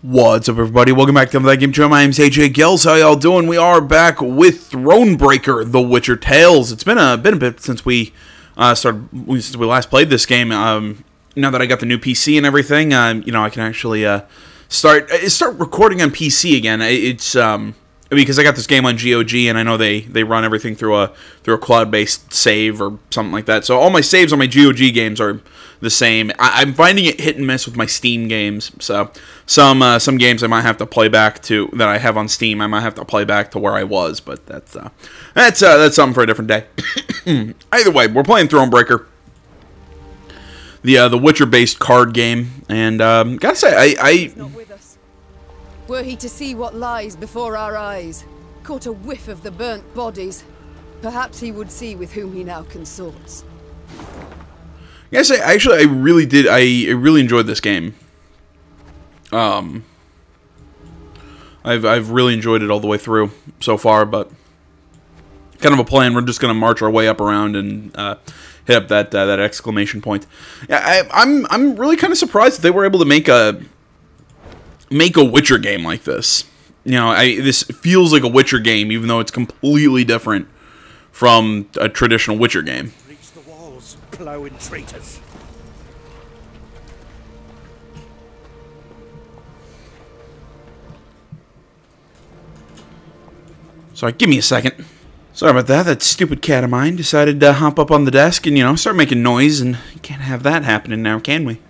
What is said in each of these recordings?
What's up, everybody? Welcome back to the Game Channel. My name's AJ Gills. How y'all doing? We are back with Thronebreaker, The Witcher Tales. It's been a bit since we since we last played this game. Now that I got the new PC and everything, you know, I can actually start recording on PC again. It's because I got this game on GOG, and I know they run everything through a cloud-based save or something like that. So all my saves on my GOG games are the same. I'm finding it hit and miss with my Steam games. So some games I might have to play back to that I have on Steam. I might have to play back to where I was, but that's something for a different day. Either way, we're playing Thronebreaker, the Witcher-based card game, and gotta say Were he to see what lies before our eyes, caught a whiff of the burnt bodies, perhaps he would see with whom he now consorts. I gotta say, actually, I really enjoyed this game. I've really enjoyed it all the way through so far, but kind of a plan. We're just gonna march our way up around and hit up that exclamation point. Yeah, I'm really kind of surprised that they were able to make a Witcher game like this. You know, this feels like a Witcher game, even though it's completely different from a traditional Witcher game. Reach the walls, plowing traitors. Sorry, give me a second. Sorry about that. That stupid cat of mine decided to hop up on the desk and, you know, start making noise, and you can't have that happening now, can we?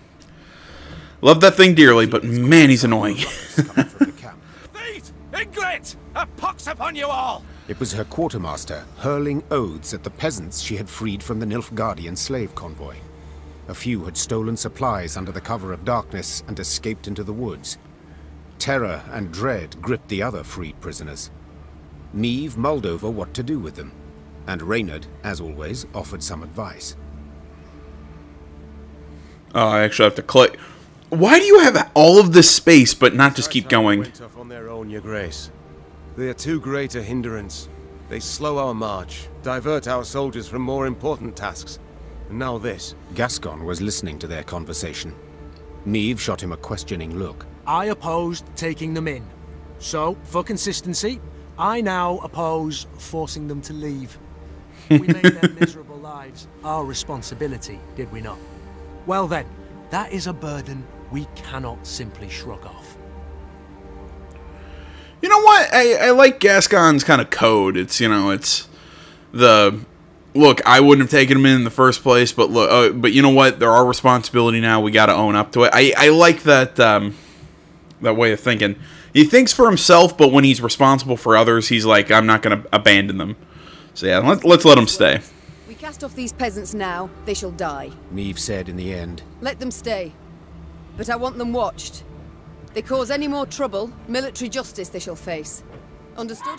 Love that thing dearly, but man, he's annoying. Thieves! Ingrid! A pox upon you all! It was her quartermaster hurling oaths at the peasants she had freed from the Nilfgaardian slave convoy. A few had stolen supplies under the cover of darkness and escaped into the woods. Terror and dread gripped the other freed prisoners. Niamh mulled over what to do with them, and Reynard, as always, offered some advice. Oh, I actually have to click. Why do you have all of this space, but not just keep going? Went off on their own, Your Grace. They are too great a hindrance. They slow our march, divert our soldiers from more important tasks. And now this. Gascon was listening to their conversation. Niamh shot him a questioning look. I opposed taking them in. So, for consistency, I now oppose forcing them to leave. We made their miserable lives our responsibility, did we not? Well then, that is a burden we cannot simply shrug off. You know what? I like Gascon's kind of code. It's, you know, it's the look. I wouldn't have taken him in the first place, but look, but you know what? They're our responsibility now. We got to own up to it. I like that that way of thinking. He thinks for himself, but when he's responsible for others, he's like, I'm not going to abandon them. So yeah, let's let him stay. We cast off these peasants now, they shall die. Niamh said in the end. Let them stay. But I want them watched. They cause any more trouble, military justice they shall face. Understood?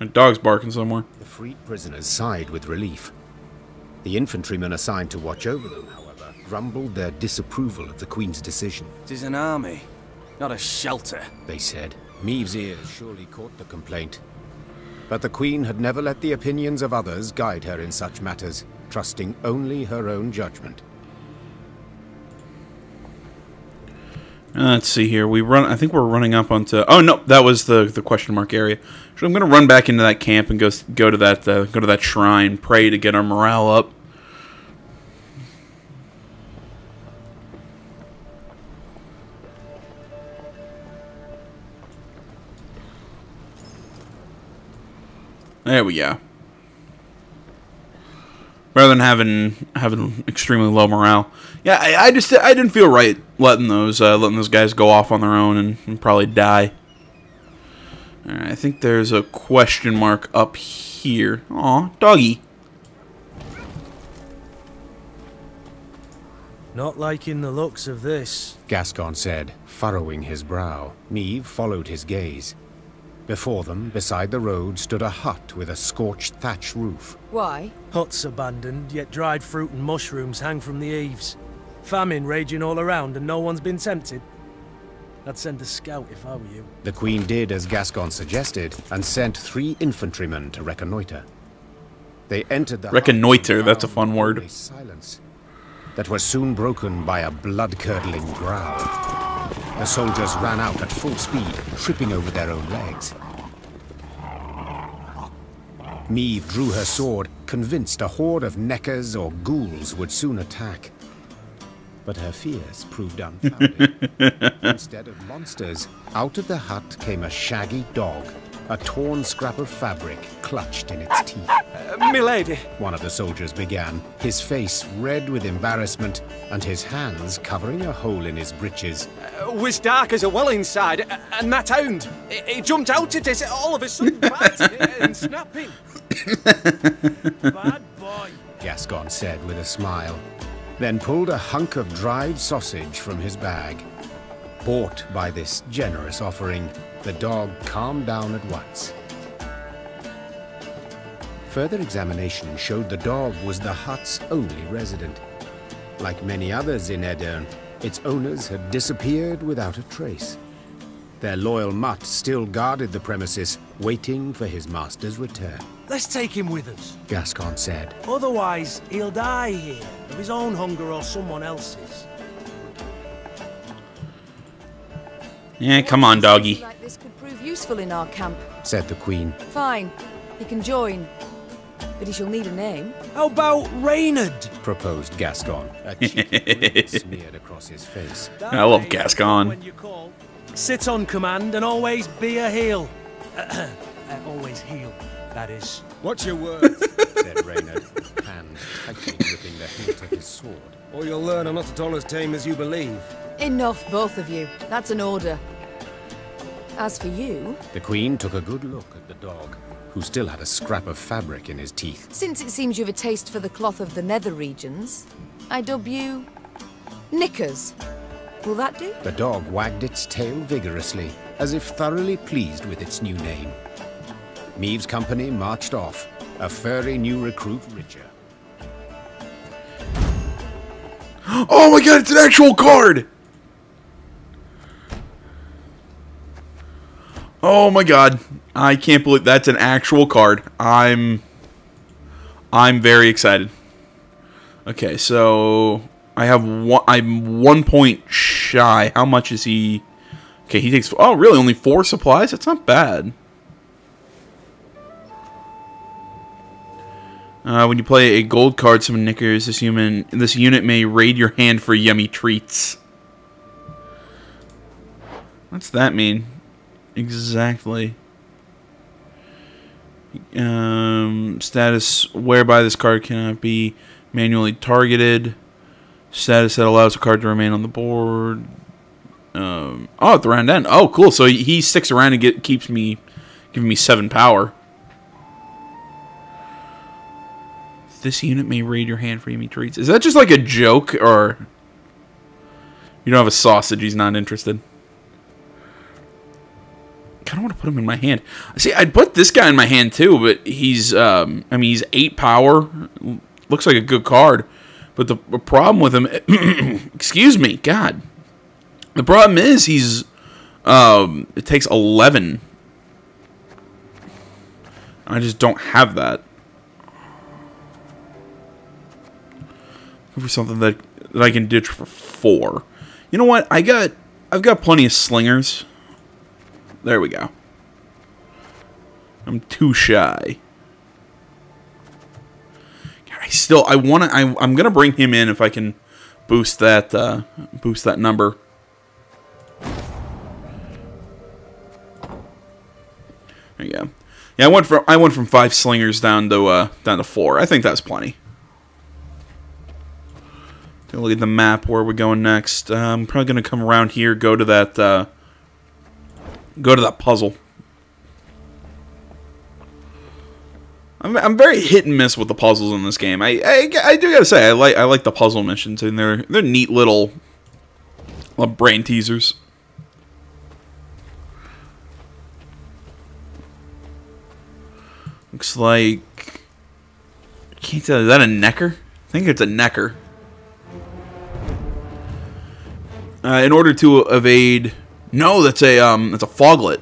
A dog's barking somewhere. The freed prisoners sighed with relief. The infantrymen assigned to watch over them, however, grumbled their disapproval of the Queen's decision. It is an army, not a shelter. They said. Niamh's ears surely caught the complaint. But the Queen had never let the opinions of others guide her in such matters, trusting only her own judgment. Let's see here. I think we're running up onto. Oh no, that was the question mark area. So I'm gonna run back into that camp and go to that shrine, pray to get our morale up. There we go. Rather than having extremely low morale, yeah, I didn't feel right letting those guys go off on their own and probably die. All right, I think there's a question mark up here. Aw, doggy. Not liking the looks of this. Gascon said, furrowing his brow. Niamh followed his gaze. Before them, beside the road, stood a hut with a scorched thatch roof. Why? Huts abandoned, yet dried fruit and mushrooms hang from the eaves. Famine raging all around and no one's been tempted. I'd send a scout if I were you. The Queen did as Gascon suggested, and sent 3 infantrymen to reconnoiter. They entered the Reconnoiter, that's a fun word. Silence that was soon broken by a blood-curdling growl. The soldiers ran out at full speed, tripping over their own legs. Meve drew her sword, convinced a horde of neckers or ghouls would soon attack. But her fears proved unfounded. Instead of monsters, out of the hut came a shaggy dog, a torn scrap of fabric clutched in its teeth. Milady! One of the soldiers began, his face red with embarrassment and his hands covering a hole in his breeches. Was dark as a well inside, and that hound, it jumped out at us all of a sudden, biting and snapping. Bad boy, Gascon said with a smile, then pulled a hunk of dried sausage from his bag. Bought by this generous offering, the dog calmed down at once. Further examination showed the dog was the hut's only resident. Like many others in Aedirn, its owners had disappeared without a trace. Their loyal mutt still guarded the premises, waiting for his master's return. let's take him with us. Gascon said. Otherwise, he'll die here, of his own hunger or someone else's. Yeah, come on, doggy. Like this could prove useful in our camp. Said the Queen. Fine, he can join, but he shall need a name. How about Reynard? Proposed Gascon. A cheeky grin smeared across his face. I love Gascon. When you call. Sit on command and always be a heel. Always heel, that is. What's your word? Said Reynard, hand tightly gripping the hilt of his sword. Or you'll learn I'm not at all as tame as you believe. Enough, both of you. That's an order. As for you... The Queen took a good look at the dog, who still had a scrap of fabric in his teeth. Since it seems you've a taste for the cloth of the nether regions, I dub you... Knickers. Will that do? The dog wagged its tail vigorously, as if thoroughly pleased with its new name. Meve's company marched off, a furry new recruit richer. Oh my god, it's an actual card! Oh my god. I can't believe that's an actual card. I'm very excited. Okay, so I'm 1 point shy. How much is he? Okay, he takes really only 4 supplies? That's not bad. When you play a gold card, summon Knickers, this unit may raid your hand for yummy treats. What's that mean? Exactly. Status whereby this card cannot be manually targeted. Status that allows a card to remain on the board. At the round end. Oh, cool. So he sticks around and keeps me giving me 7 power. This unit may raid your hand for yummy treats. Is that just like a joke, or you don't have a sausage? He's not interested. I kind of want to put him in my hand. See, I'd put this guy in my hand too, but he's, he's 8 power. Looks like a good card. But the problem with him, excuse me, God. The problem is he's, it takes 11. I just don't have that. For something that I can ditch for 4. You know what? I've got plenty of slingers. There we go. I'm too shy. I'm gonna bring him in if I can boost that number. There you go. Yeah, I went from 5 slingers down to 4. I think that's plenty. Take a look at the map where we're going next. I'm probably gonna come around here, go to that puzzle. I'm very hit and miss with the puzzles in this game. I do gotta say I like the puzzle missions, and they're neat little brain teasers. Looks like I can't tell. Is that a necker? I think it's a necker. In order to evade, no, that's a foglet.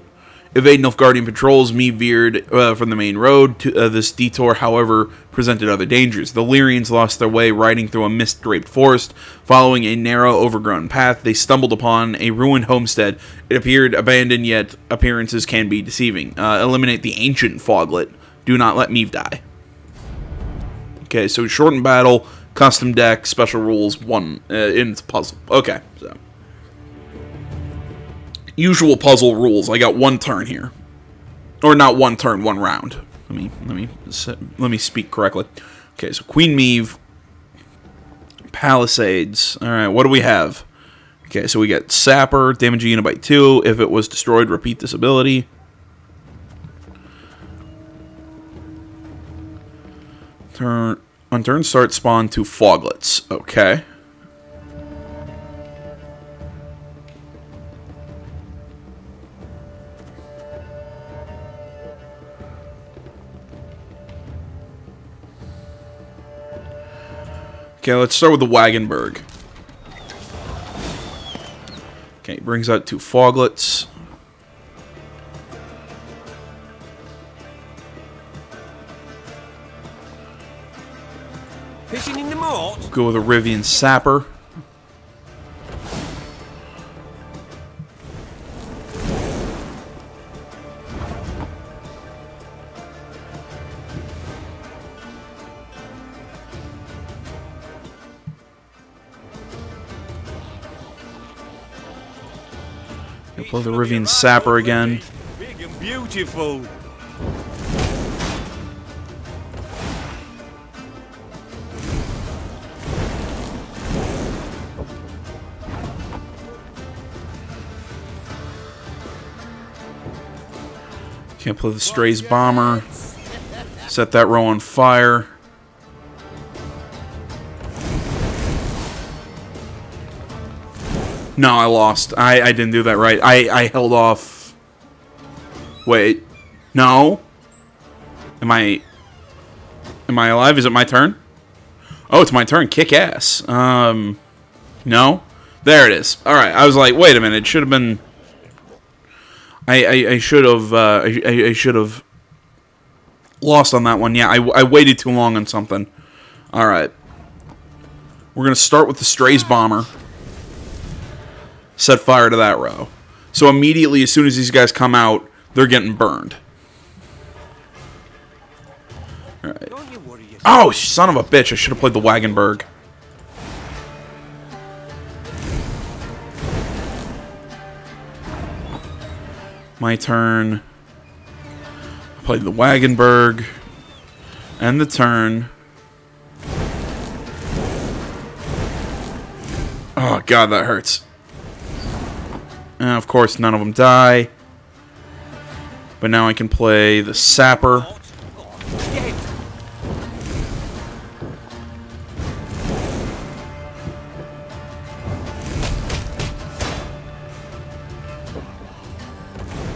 evade Nilfgaardian patrols, me veered from the main road. This detour, however, presented other dangers. The Lyrians lost their way riding through a mist-draped forest. Following a narrow, overgrown path, they stumbled upon a ruined homestead. It appeared abandoned, yet appearances can be deceiving. Eliminate the ancient foglet. Do not let Meve die. Okay, so shortened battle, custom deck, special rules, one in its puzzle. Okay, so usual puzzle rules. I got one turn here, or not one turn, one round. Let me speak correctly. Okay, so Queen Meve, Palisades. All right, what do we have? Okay, so we got Sapper, damage a unit by 2. If it was destroyed, repeat this ability. On turn start, spawn 2 foglets. Okay. Okay, let's start with the Wagenburg. Okay, brings out 2 foglets. Fishing in the moat? Go with a Rivian Sapper. Play the Rivian Sapper again. Big and beautiful. Can't play the Strays Bomber. Set that row on fire. No, I lost. I didn't do that right. I held off. Wait. No. Am I alive? Is it my turn? Oh, it's my turn. Kick ass. No. There it is. All right. I was like, wait a minute. It should have been. I should have. I should have lost on that one. Yeah. I waited too long on something. All right. We're gonna start with the Strays Bomber. Set fire to that row. So immediately, as soon as these guys come out, they're getting burned. Alright. Oh, son of a bitch. I should have played the Wagenburg. My turn. I played the Wagenburg. End the turn. Oh, God, that hurts. And of course, none of them die. But now I can play the Sapper.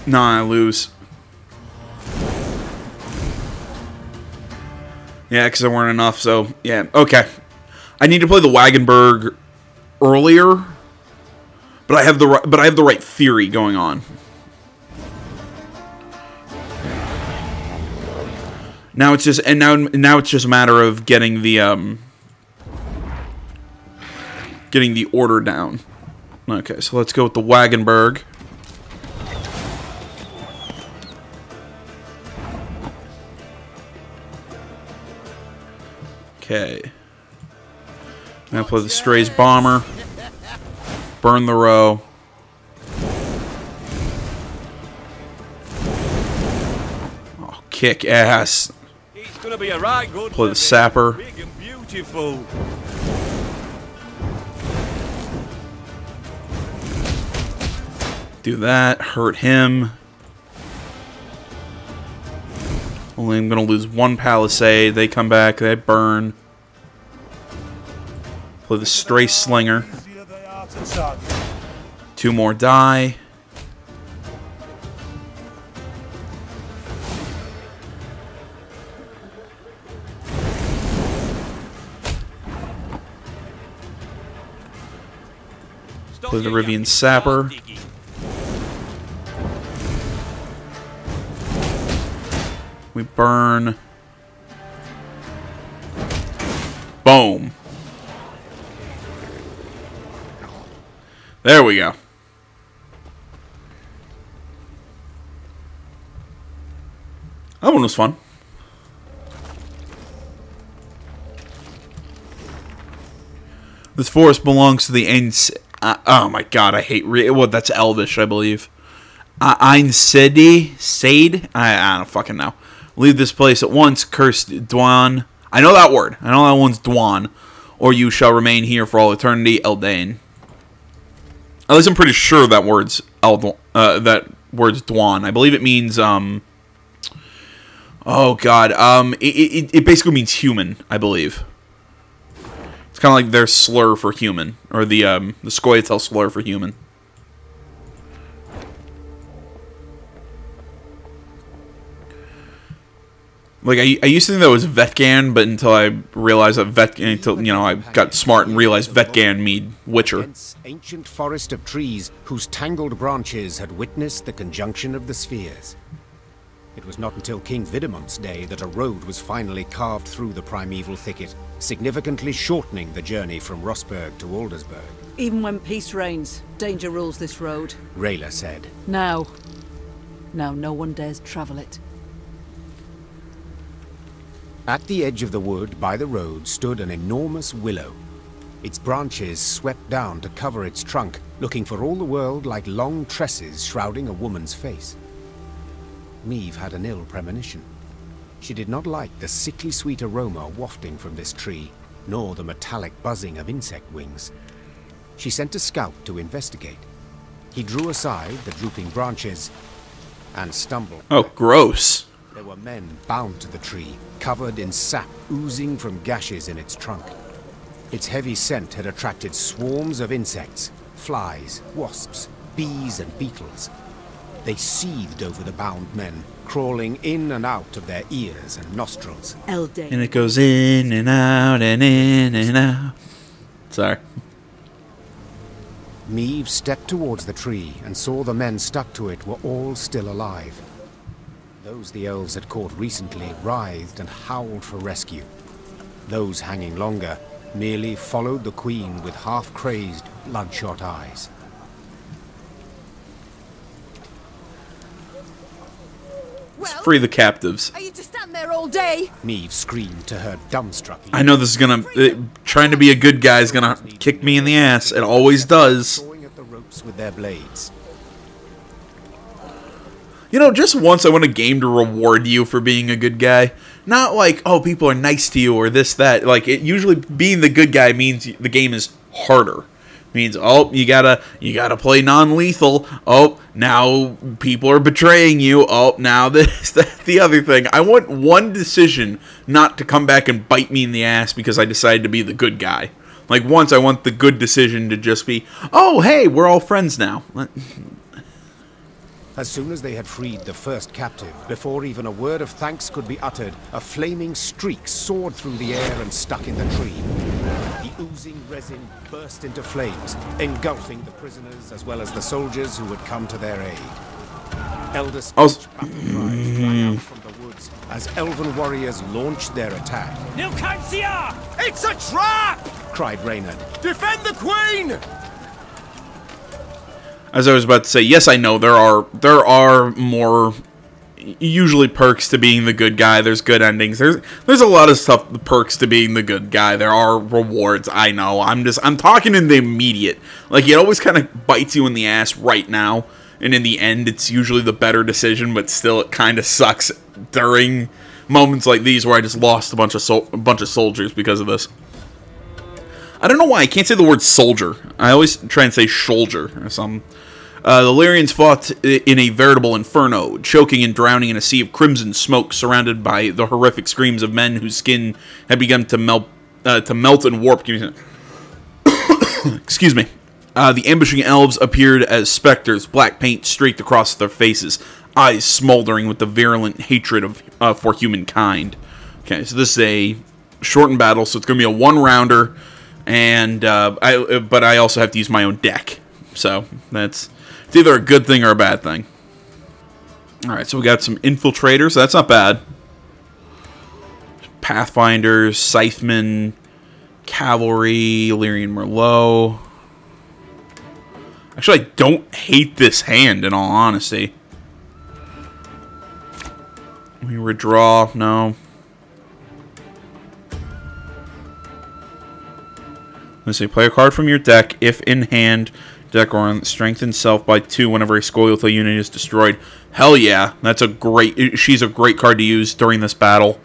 Nah, I lose. Yeah, because there weren't enough, so yeah. Okay. I need to play the Wagenburg earlier. But I have the right theory going on. Now it's just now it's just a matter of getting the order down. Okay, so let's go with the Wagenburg. Okay. Now play the Strays Bomber. Burn the row. Oh, kick ass. It's gonna be a right good Play the Sapper. Big and beautiful. Do that. Hurt him. Only I'm gonna lose 1 Palisade. They come back. They burn. Play the Stray Slinger. 2 more die. Play the Rivian Sapper. we burn? Boom. There we go. That one was fun. This forest belongs to the oh my god, I hate well, that's Elvish, I believe. Ein Sade? I don't fucking know. Leave this place at once, cursed Dwan. I know that word. I know that one's Dwan. Or you shall remain here for all eternity, Eldane. At least I'm pretty sure that word's Dwan. I believe it means oh god, it basically means human, I believe. It's kind of like their slur for human, or the Scoia'tael slur for human. Like, I used to think that was Vetgan, but until I realized that I got smart and realized Vetgan mean Witcher. Ancient forest of trees whose tangled branches had witnessed the conjunction of the spheres. It was not until King Vidimunt's day that a road was finally carved through the primeval thicket, significantly shortening the journey from Rossburg to Aldersburg. Even when peace reigns, danger rules this road. Rayla said. Now no one dares travel it. At the edge of the wood by the road stood an enormous willow. Its branches swept down to cover its trunk, looking for all the world like long tresses shrouding a woman's face. Meve had an ill premonition. She did not like the sickly sweet aroma wafting from this tree, nor the metallic buzzing of insect wings. She sent a scout to investigate. He drew aside the drooping branches and stumbled. Oh, gross. There were men bound to the tree, covered in sap oozing from gashes in its trunk. Its heavy scent had attracted swarms of insects, flies, wasps, bees and beetles. They seethed over the bound men, crawling in and out of their ears and nostrils. Eldane. And it goes in and out and in and out. Sorry. Meve stepped towards the tree and saw the men stuck to it were all still alive. Those the elves had caught recently writhed and howled for rescue. Those hanging longer merely followed the queen with half-crazed, bloodshot eyes. Well, Free the captives. are you to stand there all day? Meve screamed to her dumbstruck. I know this is gonna... trying to be a good guy is gonna kick me in the ass. It always does. Sawing at the ropes with their blades. You know, just once I want a game to reward you for being a good guy. Not like, oh, people are nice to you or this, that. Like, it usually being the good guy means the game is harder. Means, oh, you gotta play non-lethal. Oh, now people are betraying you. Oh, now this, that, the other thing. I want one decision not to come back and bite me in the ass because I decided to be the good guy. Like, once I want the good decision to just be, oh, hey, we're all friends now. As soon as they had freed the first captive, before even a word of thanks could be uttered, a flaming streak soared through the air and stuck in the tree. The oozing resin burst into flames, engulfing the prisoners as well as the soldiers who had come to their aid. Elder speech battle cries rang out from the woods as elven warriors launched their attack. Nilkancia! It's a trap! Cried Reynard. Defend the queen! As I was about to say, yes, I know there are more usually perks to being the good guy. There's good endings. There's a lot of stuff perks to being the good guy. There are rewards. I know. I'm talking in the immediate. Like, it always kind of bites you in the ass right now, and in the end, it's usually the better decision. But still, it kind of sucks during moments like these where I just lost a bunch of soldiers because of this. I don't know why I can't say the word soldier. I always try and say shoulder or something. The Lyrians fought in a veritable inferno, choking and drowning in a sea of crimson smoke, surrounded by the horrific screams of men whose skin had begun to melt and warp. Excuse me. The ambushing elves appeared as specters, black paint streaked across their faces, eyes smoldering with the virulent hatred for humankind. Okay, so this is a shortened battle, so it's going to be a one-rounder. And but I also have to use my own deck, so it's either a good thing or a bad thing. All right, so we got some infiltrators. So that's not bad. Pathfinders, Scythemen, Cavalry, Illyrian Merlot. Actually, I don't hate this hand, in all honesty. We redraw, no. Let's see, play a card from your deck if in hand, deck or strengthen self by 2 whenever a Scoia'tael unit is destroyed. Hell yeah, that's a great. She's a great card to use during this battle.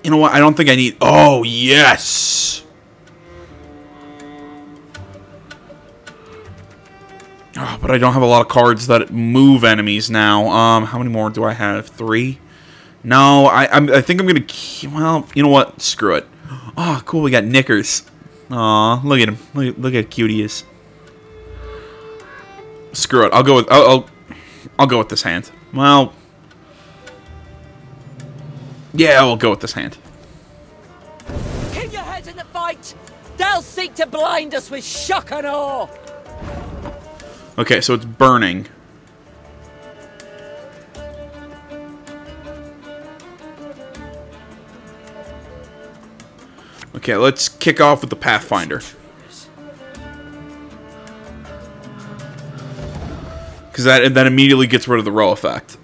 You know what? I don't think I need... Oh, yes! Oh, but I don't have a lot of cards that move enemies now. How many more do I have? 3? No, I think I'm going to... Well, you know what? Screw it. Oh, cool. We got Knickers. Aw, look at him. Look how cute he is. Screw it. I'll go with... I'll go with this hand. Well... Yeah, we'll go with this hand. Keep your head in the fight! They'll seek to blind us with shock and awe! Okay, so it's burning. Okay, let's kick off with the Pathfinder. Because that immediately gets rid of the row effect.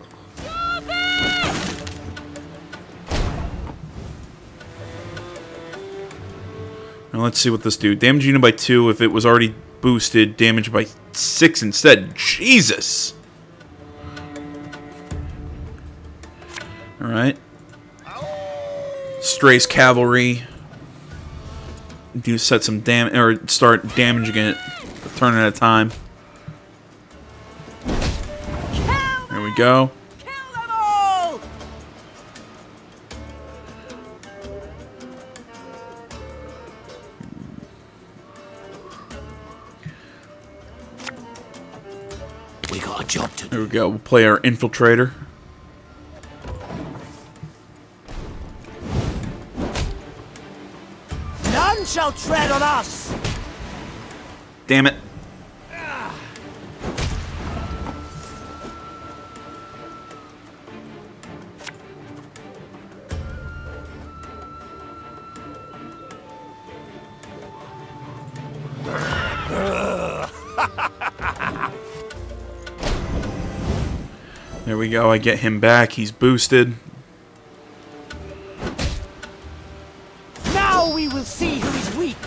Now let's see what this do. Damage unit by 2 if it was already boosted. Damage by 6 instead. Jesus! Alright. Strays Cavalry. Do set some damage, or start damaging it a turn at a time. There we go. Kill them all! We got a job to do. There we go. We'll play our Infiltrator. None shall tread on us! Damn it. There we go. I get him back. He's boosted. Now we will see who is weak!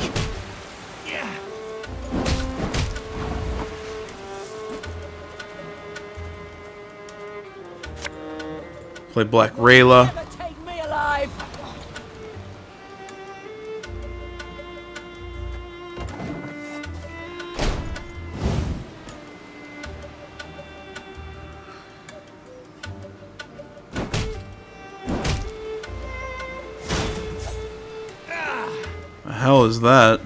Play Black Rayla. Never take me alive! The hell is that?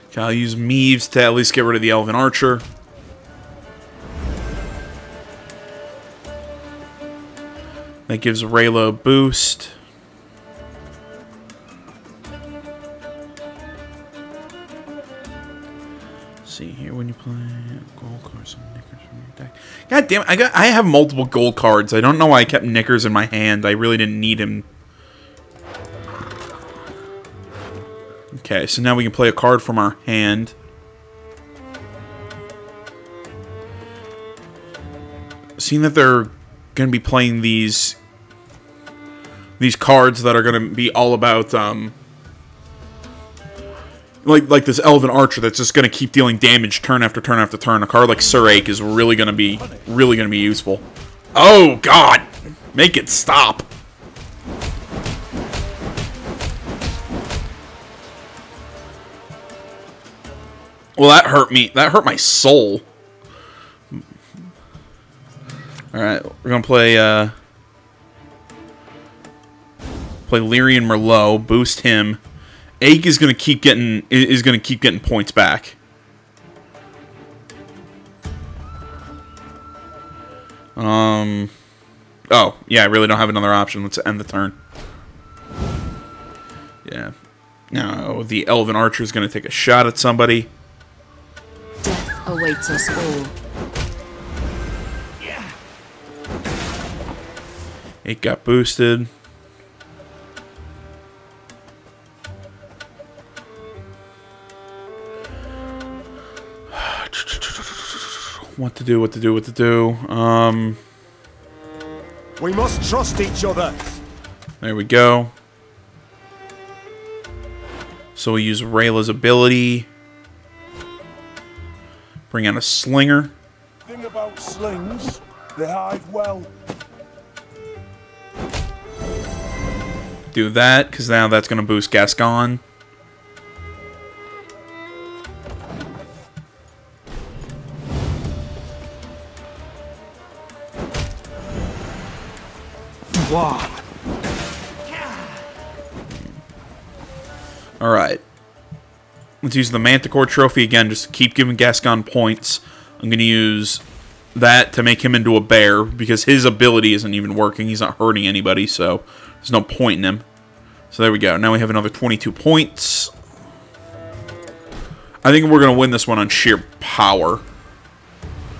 Okay, I'll use Meaves to at least get rid of the Elven Archer. That gives Rayla a boost. See here when you play gold cards and Knickers from your deck. God damn it, I have multiple gold cards. I don't know why I kept Knickers in my hand. I really didn't need him. Okay, so now we can play a card from our hand. Seeing that they're going to be playing these cards that are going to be all about like this Elven Archer that's just going to keep dealing damage turn after turn after turn. A card like Scoia'tael is really going to be useful. Oh God, make it stop. Well, that hurt me. That hurt my soul. Alright, we're going to play Lyrian Merlot, boost him. Ache is going to keep getting points back. Oh, yeah, I really don't have another option. Let's end the turn. Yeah. Now, the Elven Archer is going to take a shot at somebody. Death awaits us all. It got boosted. What to do, what to do, what to do. We must trust each other. There we go. So we use Rayla's ability. Bring out a slinger. Thing about slings, they hide well. Do that, because now that's going to boost Gascon. Alright. Let's use the Manticore trophy again, just to keep giving Gascon points. I'm going to use that to make him into a bear, because his ability isn't even working. He's not hurting anybody, so there's no point in him. So there we go. Now we have another 22 points. I think we're going to win this one on sheer power.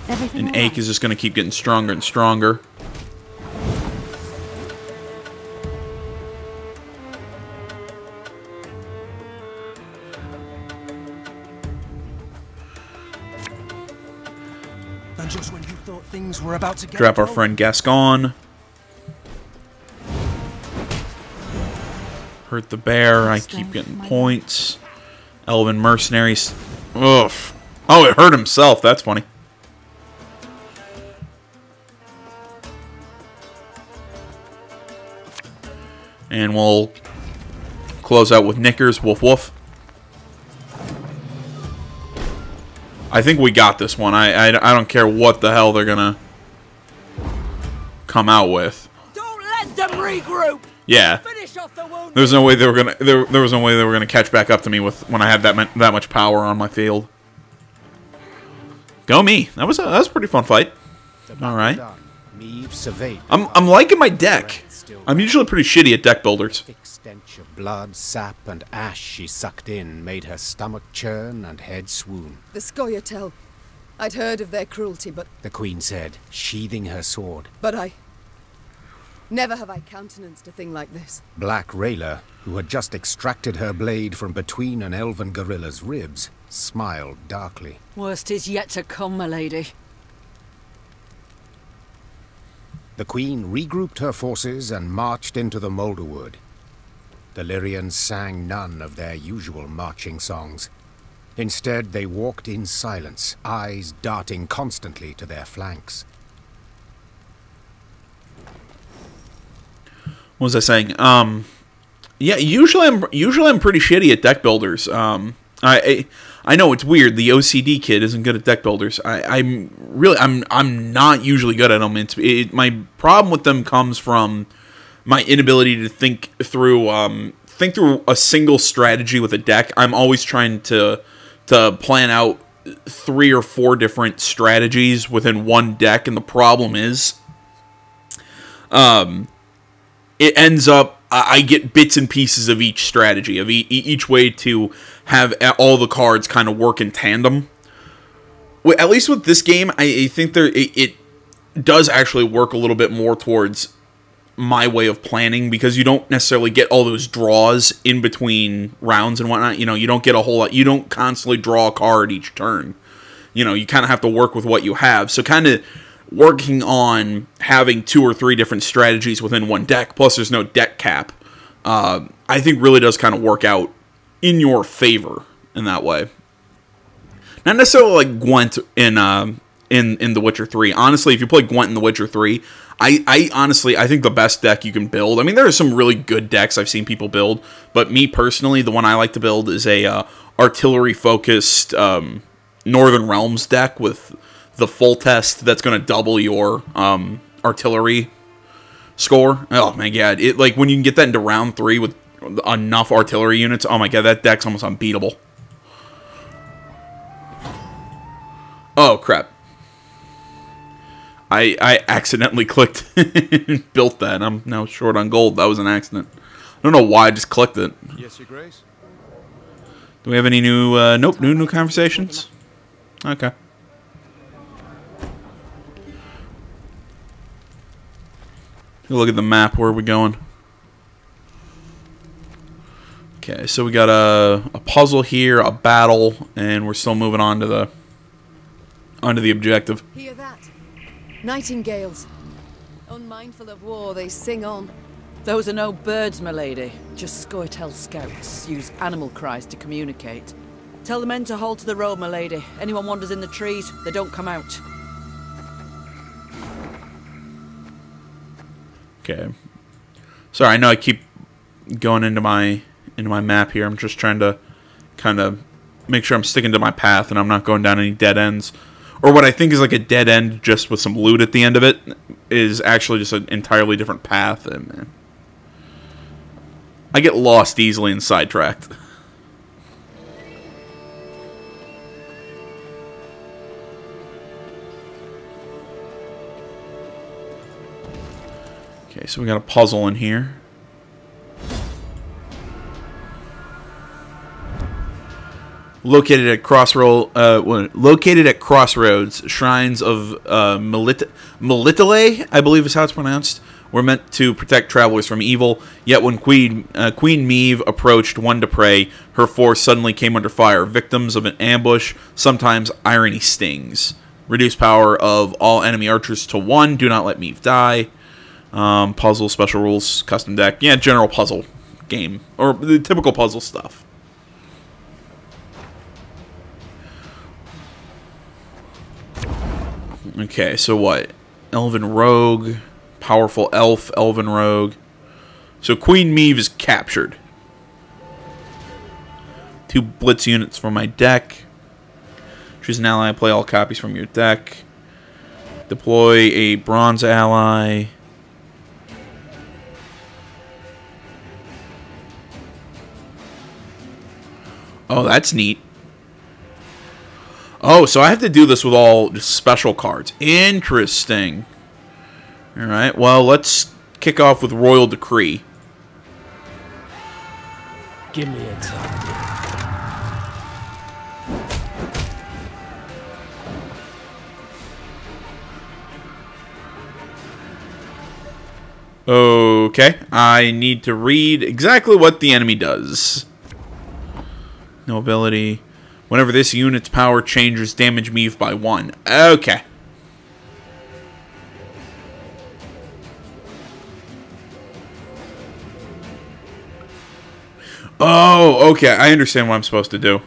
And Ache is just going to keep getting stronger and stronger. And just when you thought things were about to get Drop our friend Gascon. Hurt the bear. I keep getting points. Elven mercenaries. Ugh. Oh, it hurt himself. That's funny. And we'll close out with Knickers. Woof woof. I think we got this one. I don't care what the hell they're gonna come out with. Don't let them regroup. Yeah. Finish off the wound. There was no way they were gonna. There was no way they were gonna catch back up to me with when I had that much power on my field. Go me. That was a pretty fun fight. All right. I'm liking my deck. I'm usually pretty shitty at deck builders. Thick stench of blood, sap, and ash she sucked in made her stomach churn and head swoon. The Scoia'tael. I'd heard of their cruelty, but The queen said, sheathing her sword. never have I countenanced a thing like this. Black Rayla, who had just extracted her blade from between an elven gorilla's ribs, smiled darkly. Worst is yet to come, my lady. The queen regrouped her forces and marched into the Moulderwood. The Lyrians sang none of their usual marching songs. Instead, they walked in silence, eyes darting constantly to their flanks. What was I saying? Yeah, usually I'm pretty shitty at deck builders. I know it's weird. The OCD kid isn't good at deck builders. I'm not usually good at them. My problem with them comes from my inability to think through a single strategy with a deck. I'm always trying to plan out 3 or 4 different strategies within one deck, and the problem is, it ends up I get bits and pieces of each strategy, of each way to have all the cards kind of work in tandem. At least with this game, I think it does actually work a little bit more towards my way of planning, because you don't necessarily get all those draws in between rounds and whatnot. You know, you don't get a whole lot. You don't constantly draw a card each turn. You know, you kind of have to work with what you have. So kind of working on having 2 or 3 different strategies within one deck, plus there's no deck cap, I think really does kind of work out in your favor in that way. Not necessarily like Gwent in The Witcher 3. Honestly, if you play Gwent in The Witcher 3, I honestly think the best deck you can build. I mean, there are some really good decks I've seen people build, but me personally, the one I like to build is a artillery-focused Northern Realms deck with the full test that's going to double your artillery score. Oh my god, it, like, when you can get that into round 3 with enough artillery units, oh my god, that deck's almost unbeatable. Oh crap. I accidentally clicked and built that. I'm now short on gold. That was an accident. I don't know why I just clicked it. Yes, Your Grace. Do we have any new, nope, new conversations? Okay. Look at the map. Where are we going? Okay, so we got a puzzle here, a battle, and we're still moving on to the objective. Hear that? Nightingales. Unmindful of war, they sing on. Those are no birds, my lady. Just Scoia'tael scouts use animal cries to communicate. Tell the men to hold to the road, my lady. Anyone wanders in the trees, they don't come out. Okay. Sorry, I know I keep going into my map here. I'm just trying to kind of make sure I'm sticking to my path and I'm not going down any dead ends. Or what I think is like a dead end just with some loot at the end of it is actually just an entirely different path. And I get lost easily and sidetracked. Okay, so we got a puzzle in here. Located at Crossroads, shrines of Melitele, I believe is how it's pronounced, were meant to protect travelers from evil. Yet when Queen Meve approached one to pray, her force suddenly came under fire. Victims of an ambush, sometimes irony stings. Reduce power of all enemy archers to 1. Do not let Meve die. Puzzle, special rules, custom deck. Yeah, general puzzle game. Or the typical puzzle stuff. Okay, so what? Elven Rogue, powerful elf, Elven Rogue. So Queen Meve is captured. 2 Blitz units from my deck. Choose an ally, play all copies from your deck. Deploy a bronze ally. Oh, that's neat. Oh, so I have to do this with all just special cards. Interesting. Alright, well, let's kick off with Royal Decree. Give me a target. Okay, I need to read exactly what the enemy does. No ability. Whenever this unit's power changes, damage Meve by 1. Okay. Oh, okay. I understand what I'm supposed to do.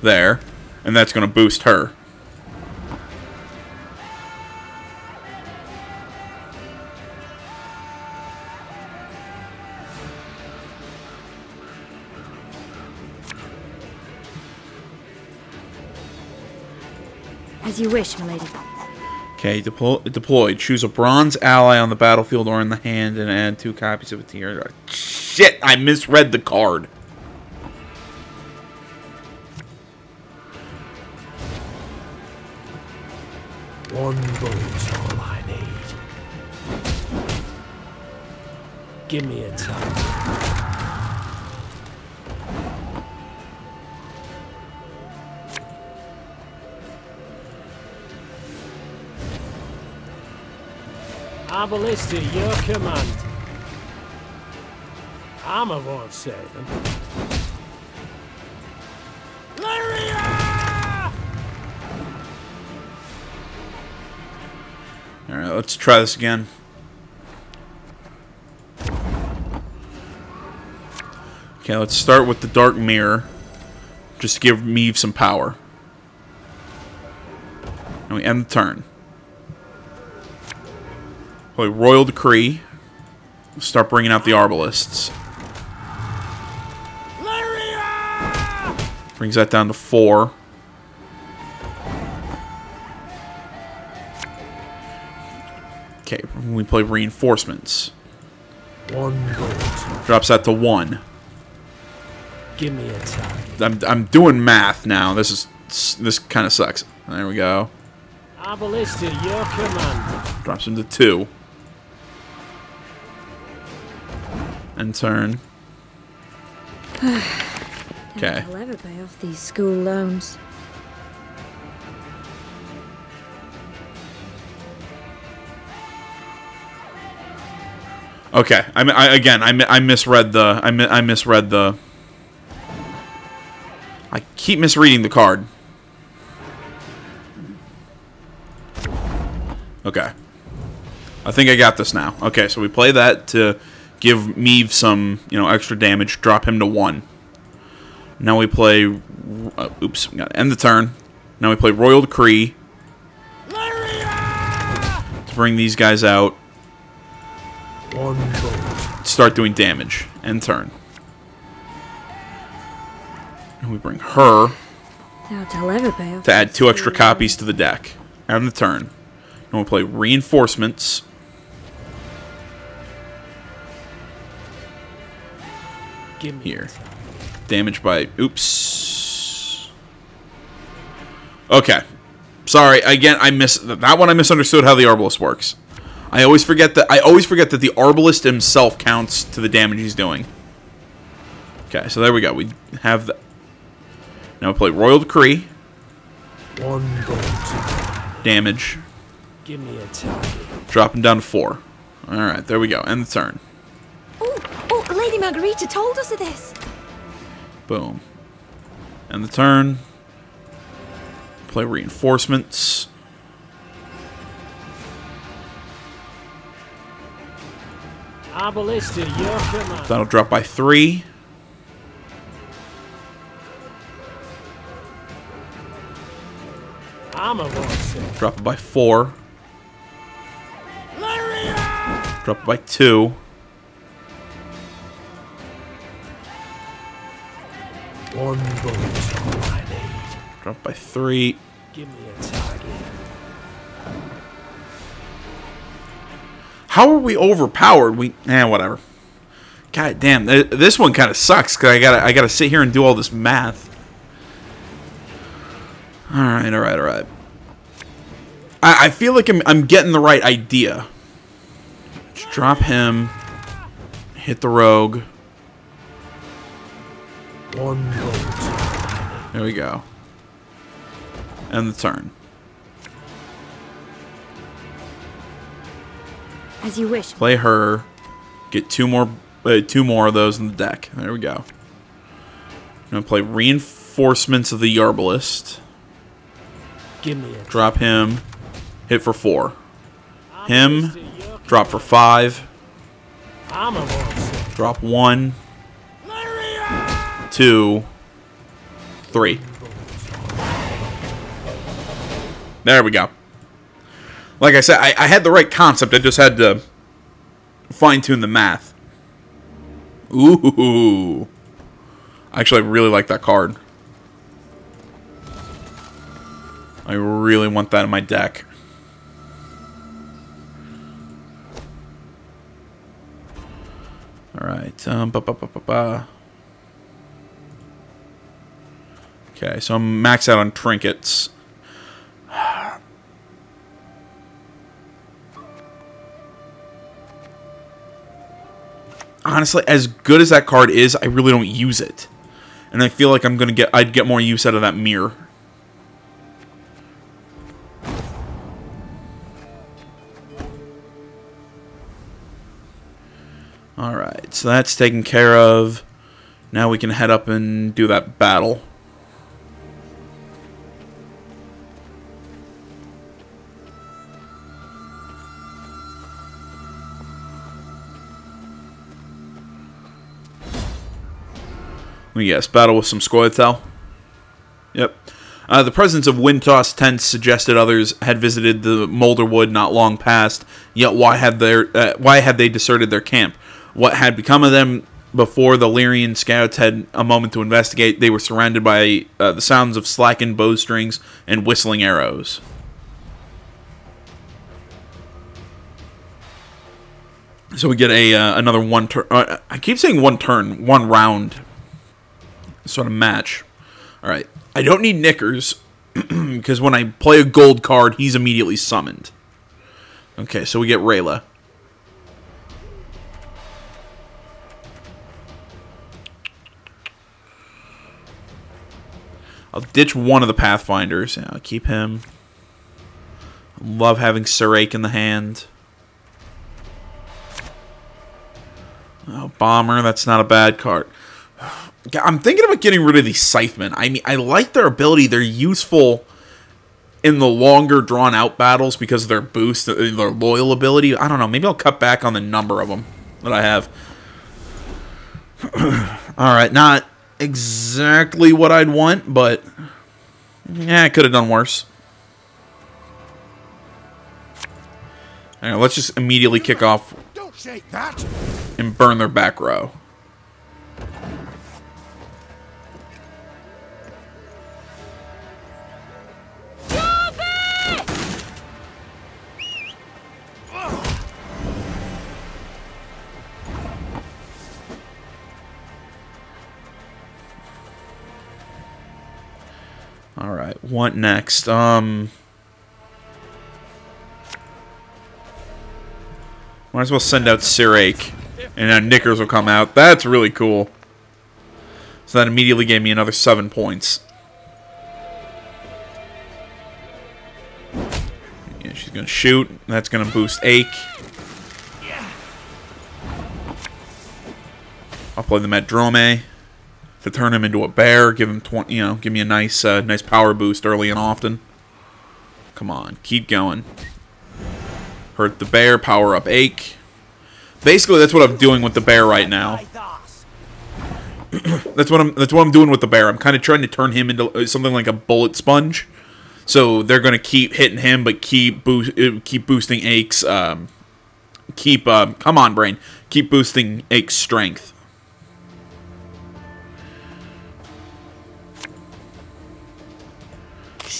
There. And that's going to boost her. As you wish, milady. Okay, deployed. Choose a bronze ally on the battlefield or in the hand and add 2 copies of it to your... Shit, I misread the card. One bullet's all I need. Give me a target. Ballista, your command. Armor won't save them. Alright, let's try this again. Okay, let's start with the Dark Mirror. Just to give Meve some power. And we end the turn. Play Royal Decree. Start bringing out the Arbalists. Brings that down to 4. Okay, we play Reinforcements. One bullet. Drops that to 1. Give me a target. I'm doing math now. This kind of sucks. There we go. Arbalist at your command. Drops him to 2. And turn. Okay. I'll ever pay off these school loans. Okay. I misread the. I misread the. I keep misreading the card. Okay. I think I got this now. Okay, so we play that to give Meave some, extra damage. Drop him to 1. Now we play... oops, we gotta end the turn. Now we play Royal Decree. To bring these guys out. Start doing damage. End turn. And we bring her to add 2 extra copies to the deck. End the turn. And we'll play Reinforcements. Here. Damage by... oops. Okay. Sorry, again, that one I misunderstood how the Arbalist works. I always forget that the Arbalist himself counts to the damage he's doing. Okay, so there we go. We have that. Now we play Royal Decree. Damage. Give me a target. Drop him down to 4. Alright, there we go. End the turn. Oh, Lady Margarita told us of this. Boom. End the turn. Play Reinforcements. Arbalist at your command. That'll drop by 3. Armor Lord. Drop it by 4. Drop it by 2. One bullet, all I need. Drop by 3. Give me a target. How are we overpowered? Whatever. God damn, this one kind of sucks because I gotta sit here and do all this math. All right. I feel like I'm getting the right idea. Just drop him. Hit the rogue. One bullet. There we go. End the turn. As you wish. Play her. Get 2 more of those in the deck. There we go. I'm gonna play Reinforcements of the Arbalist. Give me a Drop him. Hit for 4. Him. Drop for 5. Armor Lord. Drop 1. 2. 3. There we go. Like I said, I had the right concept. I just had to fine-tune the math. Ooh. Actually, I really like that card. I really want that in my deck. Alright. Okay, so I'm maxed out on trinkets. Honestly, as good as that card is, I really don't use it. And I feel like I'd get more use out of that mirror. Alright, so that's taken care of. Now we can head up and do that battle. Yes, battle with some Scoia'tael. Yep. The presence of wind-tossed tents suggested others had visited the Moulderwood not long past. Yet why had they deserted their camp? What had become of them before the Lyrian scouts had a moment to investigate? They were surrounded by the sounds of slackened bowstrings and whistling arrows. So we get another one turn. I keep saying one turn, one round sort of match. Alright. I don't need knickers. Because when I play a gold card, he's immediately summoned. Okay, so we get Rayla. I'll ditch one of the Pathfinders. Yeah, I'll keep him. Love having Scoia'tael in the hand. Oh, Bomber, that's not a bad card. I'm thinking about getting rid of these Scythemen. I mean, I like their ability. They're useful in the longer, drawn-out battles because of their boost, their loyal ability. I don't know. Maybe I'll cut back on the number of them that I have. Alright, not exactly what I'd want, but yeah, I could have done worse. Alright, let's just immediately kick off and burn their back row. Alright, what next? Might as well send out Scoia'tael, and now Knickers will come out. That's really cool. So that immediately gave me another 7 points. Yeah, she's gonna shoot. That's gonna boost Ache. I'll play the Madrome to turn him into a bear. Give him 20. You know, give me a nice, nice power boost early and often. Come on, keep going. Hurt the bear, power up Ache. Basically, that's what I'm doing with the bear right now. That's what I'm doing with the bear. I'm kind of trying to turn him into something like a bullet sponge. So they're gonna keep hitting him, but keep boosting Ache's. Come on, brain. Keep boosting Ache's strength.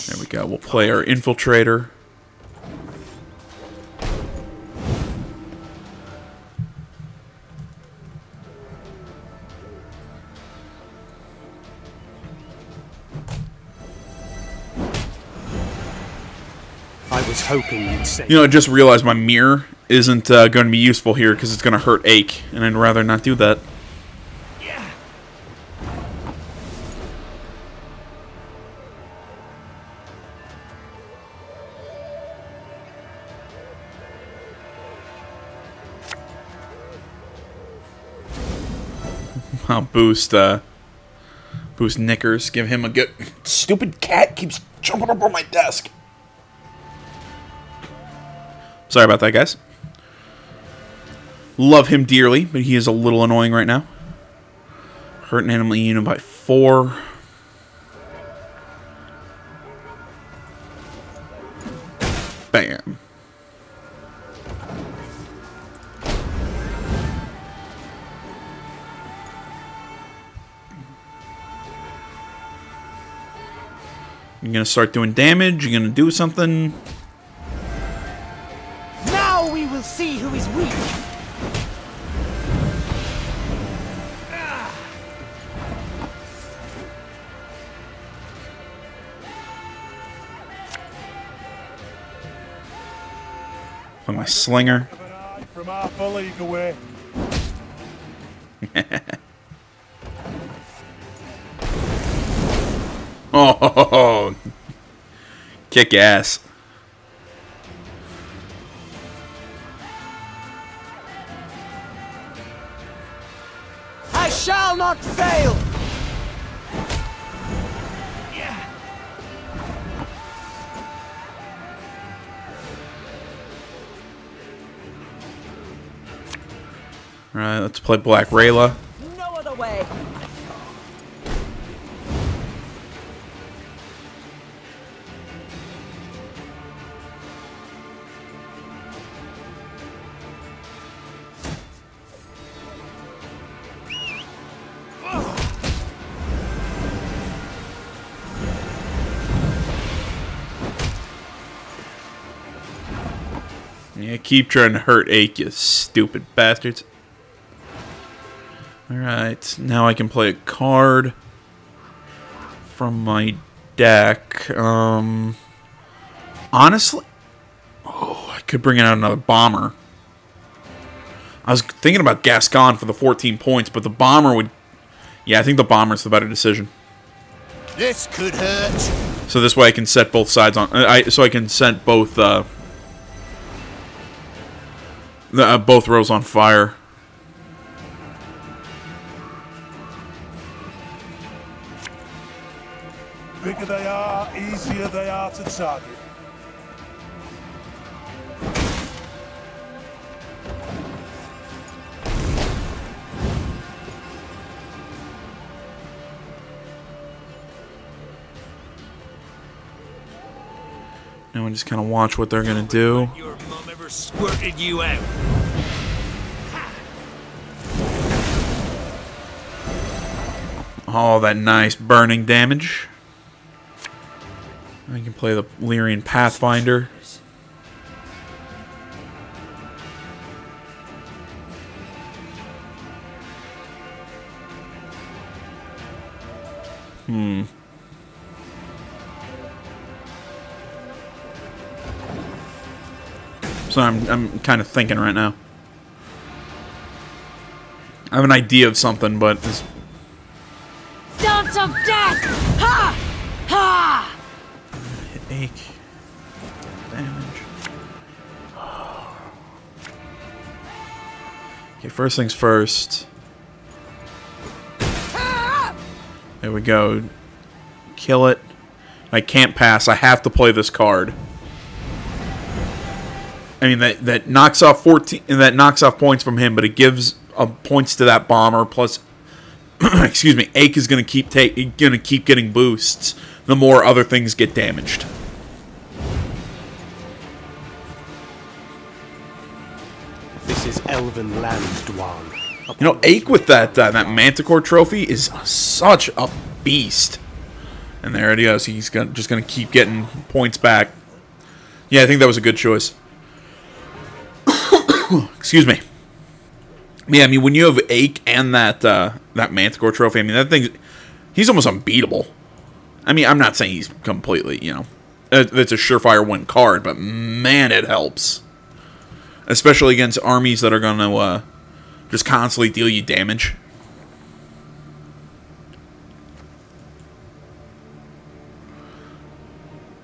There we go. We'll play our infiltrator. I was hoping you'd say. You know, I just realized my mirror isn't going to be useful here because it's going to hurt Ache, and I'd rather not do that. I'll boost Knickers. Give him a good. Stupid cat keeps jumping up on my desk. Sorry about that, guys. Love him dearly, but he is a little annoying right now. Hurt an enemy unit by 4. Bam. You're gonna start doing damage. You're gonna do something. Now we will see who is weak. Put my slinger. From half a league away. Oh, kick ass. I shall not fail. Alright, let's play Black Rayla. No other way. Yeah, keep trying to hurt Ache, you stupid bastards. Alright, now I can play a card from my deck. Honestly, oh, I could bring out another bomber. I was thinking about Gascon for the 14 points, but the bomber would... Yeah, I think the bomber's the better decision. This could hurt. So this way I can set both sides on... so I can set both... both rows on fire. Bigger they are, easier they are to target. Now we just kind of watch what they're gonna do. Your mum ever squirted you out? Oh, that nice burning damage. I can play the Lyrian Pathfinder. So I'm kind of thinking right now. I have an idea of something, but it's... Dance of death! Ha! Ha! Hit ache. Damage. Okay, first things first. There we go. Kill it. I can't pass. I have to play this card. I mean that knocks off 14 and that knocks off points from him, but it gives points to that bomber. Plus, excuse me, Ache is gonna keep getting boosts the more other things get damaged. This is Elven land, Dwan. You know, Ache with that Manticore trophy is such a beast. And there it goes. He's just gonna keep getting points back. Yeah, I think that was a good choice. Excuse me. Yeah, I mean, when you have Ache and that Manticore trophy, I mean, that thing, he's almost unbeatable. I mean, I'm not saying he's completely, you know, that's a surefire win card, but man, it helps. Especially against armies that are going to just constantly deal you damage.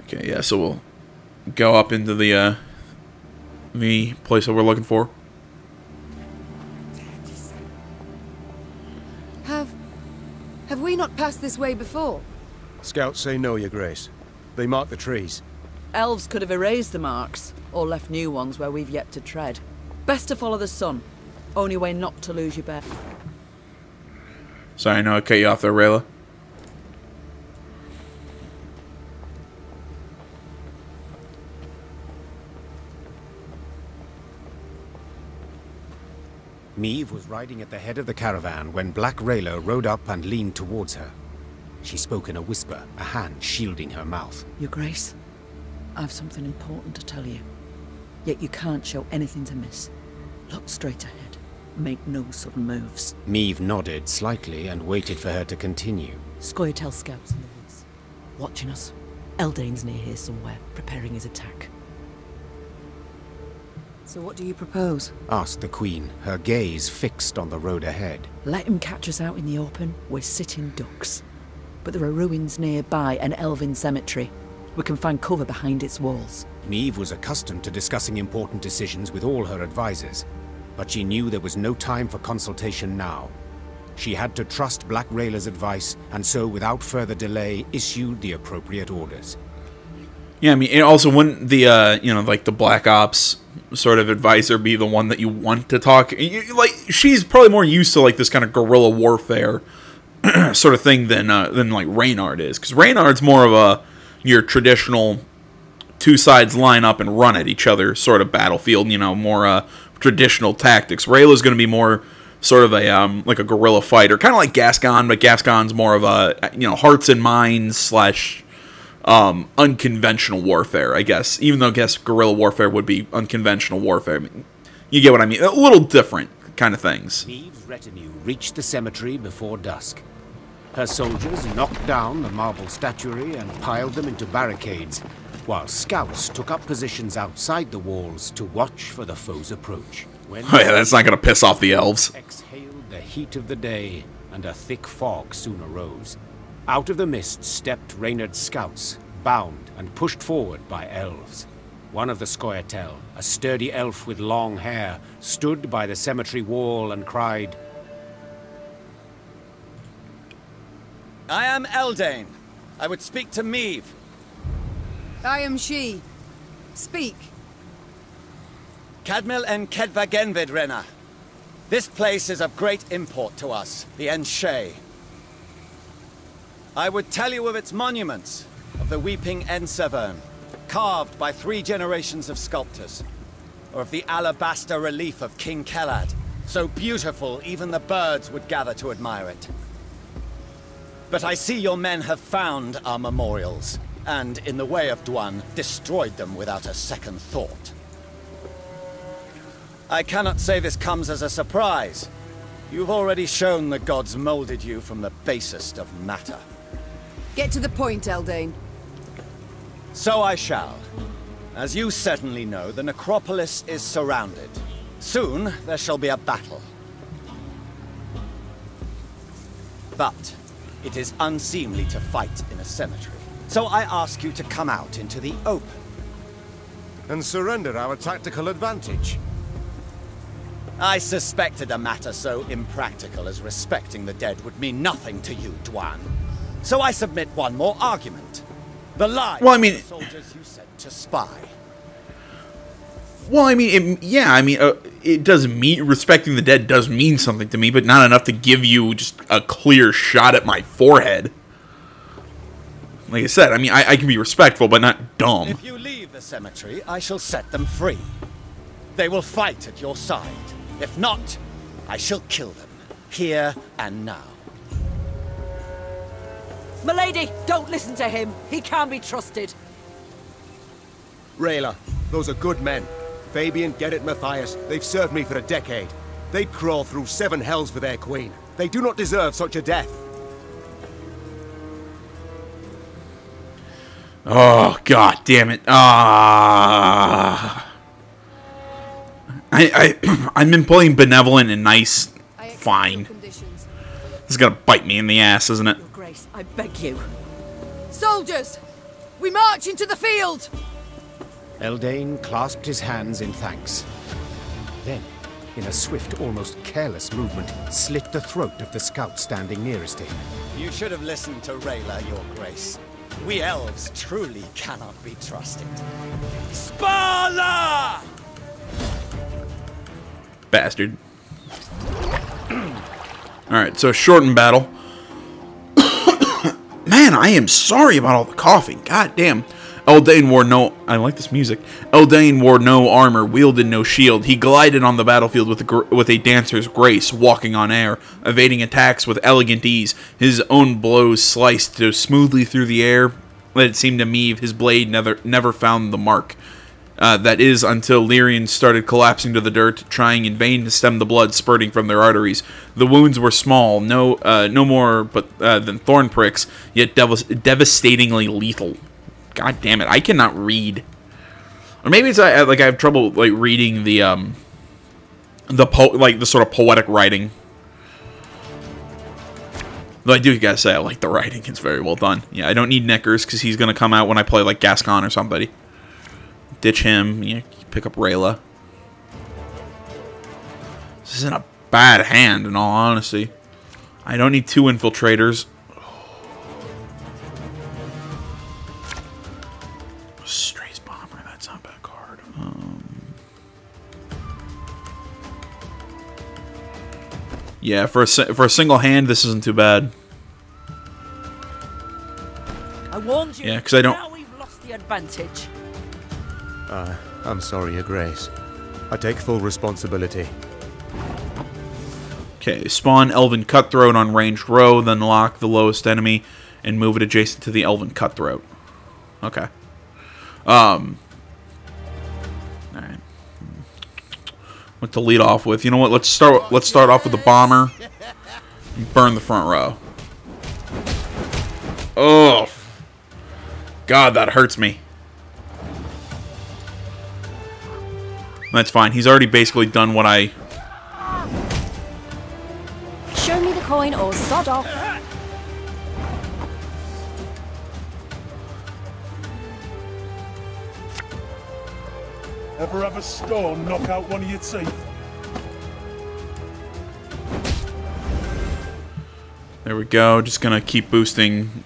Okay, yeah, so we'll go up into the place that we're looking for. Have we not passed this way before? Scouts say no, Your Grace. They mark the trees. Elves could have erased the marks, or left new ones where we've yet to tread. Best to follow the sun. Only way not to lose your bear. Sorry, I know I cut you off there, Rayla. Meve was riding at the head of the caravan when Black Rayla rode up and leaned towards her. She spoke in a whisper, a hand shielding her mouth. Your Grace, I've something important to tell you. Yet you can't show anything to miss. Look straight ahead. Make no sudden moves. Meve nodded slightly and waited for her to continue. Scoia'tael scouts in the woods. Watching us. Eldain's near here somewhere, preparing his attack. So what do you propose? Asked the Queen, her gaze fixed on the road ahead. Let him catch us out in the open. We're sitting ducks. But there are ruins nearby, an elven cemetery. We can find cover behind its walls. Meve was accustomed to discussing important decisions with all her advisors, but she knew there was no time for consultation now. She had to trust Black Rayla's advice, and so without further delay issued the appropriate orders. Yeah, I mean, and also wouldn't the, you know, like the Black Ops sort of advisor be the one that you want to talk? Like, she's probably more used to, like, this kind of guerrilla warfare sort of thing than like, Reynard is. Because Reynard's more of your traditional two sides line up and run at each other sort of battlefield, you know, more traditional tactics. Rayla's going to be more sort of a, like a guerrilla fighter. Kind of like Gascon, but Gascon's more of a, you know, hearts and minds slash... unconventional warfare, I guess. Even though I guess guerrilla warfare would be unconventional warfare. I mean, you get what I mean. A little different kind of things. Meve's retinue reached the cemetery before dusk. Her soldiers knocked down the marble statuary and piled them into barricades, while scouts took up positions outside the walls to watch for the foe's approach. When oh yeah, that's not going to piss off the elves. Exhaled the heat of the day, and a thick fog soon arose. Out of the mist stepped Reynard's scouts, bound and pushed forward by elves. One of the Scoia'tael, a sturdy elf with long hair, stood by the cemetery wall and cried, I am Eldane. I would speak to Meve. I am she. Speak. Cadmil en Kedvagenvid, Rena. This place is of great import to us, the Enshe. I would tell you of its monuments, of the weeping Ensevern, carved by 3 generations of sculptors, or of the alabaster relief of King Kelad, so beautiful even the birds would gather to admire it. But I see your men have found our memorials, and in the way of Dwan, destroyed them without a second thought. I cannot say this comes as a surprise. You've already shown the gods molded you from the basest of matter. Get to the point, Eldane. So I shall. As you certainly know, the necropolis is surrounded. Soon, there shall be a battle. But it is unseemly to fight in a cemetery. So I ask you to come out into the open. And surrender our tactical advantage. I suspected a matter so impractical as respecting the dead would mean nothing to you, Dwan. So I submit one more argument. The lives well, I mean, of the soldiers you sent to spy. Well, I mean, it does mean, respecting the dead does mean something to me, but not enough to give you just a clear shot at my forehead. Like I said, I mean, I can be respectful, but not dumb. If you leave the cemetery, I shall set them free. They will fight at your side. If not, I shall kill them, here and now. Milady, don't listen to him. He can't be trusted. Rayla, those are good men. Fabian, Gerrit, Matthias, they've served me for a decade. They'd crawl through 7 hells for their queen. They do not deserve such a death. Oh, god damn it. I've been playing benevolent and nice. Fine. This is gonna bite me in the ass, isn't it? Your Grace, I beg you. Soldiers! We march into the field! Eldane clasped his hands in thanks. Then, in a swift, almost careless movement, slit the throat of the scout standing nearest him. You should have listened to Rayla, Your Grace. We elves truly cannot be trusted. Spala! Bastard. Alright, so shortened battle. Man, I am sorry about all the coughing. God damn. Eldane wore no... I like this music. Eldane wore no armor, wielded no shield. He glided on the battlefield with a dancer's grace, walking on air, evading attacks with elegant ease. His own blows sliced so smoothly through the air that it seemed to Meve his blade never found the mark. That is, until Lyrians started collapsing to the dirt, trying in vain to stem the blood spurting from their arteries. The wounds were small, no more than thorn pricks, yet devastatingly lethal. God damn it! I cannot read, or maybe it's like I have trouble like reading the sort of poetic writing. Though I do gotta say I like the writing; it's very well done. Yeah, I don't need Knickers because he's gonna come out when I play like Gascon or somebody. Ditch him. Yeah, pick up Rayla. This isn't a bad hand, in all honesty. I don't need 2 infiltrators. Strays bomber. That's not a bad card. Yeah, for a single hand, this isn't too bad. I warned you. Yeah, because I don't. Now we've lost the advantage. I'm sorry, Your Grace. I take full responsibility. Okay, spawn Elven Cutthroat on ranged row, then lock the lowest enemy and move it adjacent to the Elven Cutthroat. Okay. Alright. What to lead off with? You know what? Let's start off with the bomber and burn the front row. Oh. God, that hurts me. That's fine. He's already basically done what I... Show me the coin or sod off. Ever have a stone knock out one of your teeth? There we go. Just gonna keep boosting.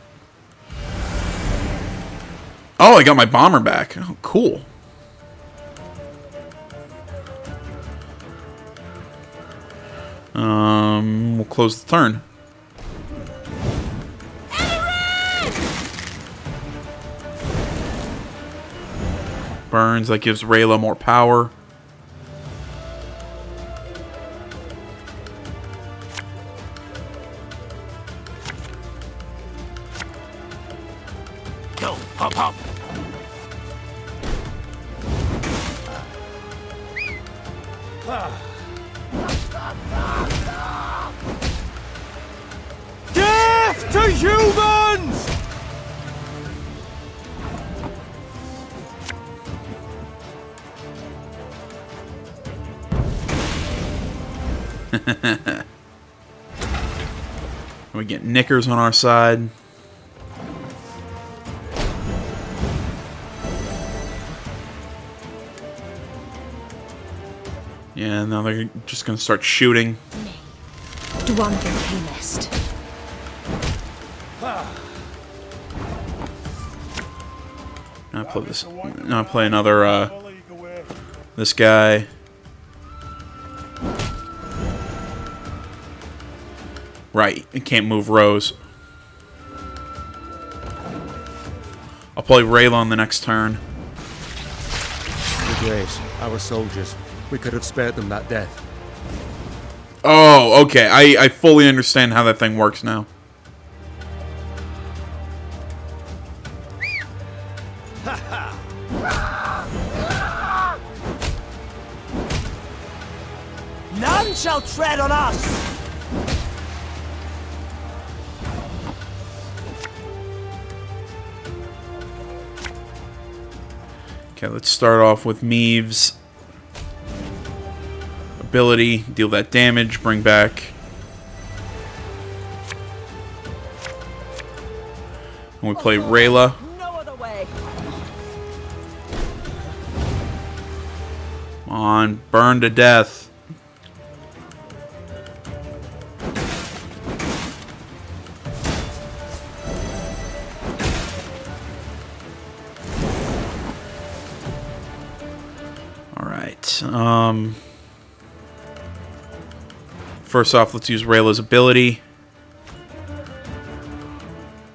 Oh, I got my bomber back. Oh, cool. We'll close the turn. Burns, that gives Rayla more power. Go, pop, pop. Death to humans! We get knickers on our side. Yeah, now they're just gonna start shooting. Dwanvin Camest. Now play this. Now play another. This guy. Right, you can't move Rose. I'll play Rayla on the next turn. The Grace, our soldiers. We could have spared them that death. Oh, okay. I fully understand how that thing works now. None shall tread on us! Okay, let's start off with Meave's ability. Deal that damage, bring back. And we play Rayla. No other way. Come on, burn to death. First off, let's use Rayla's ability.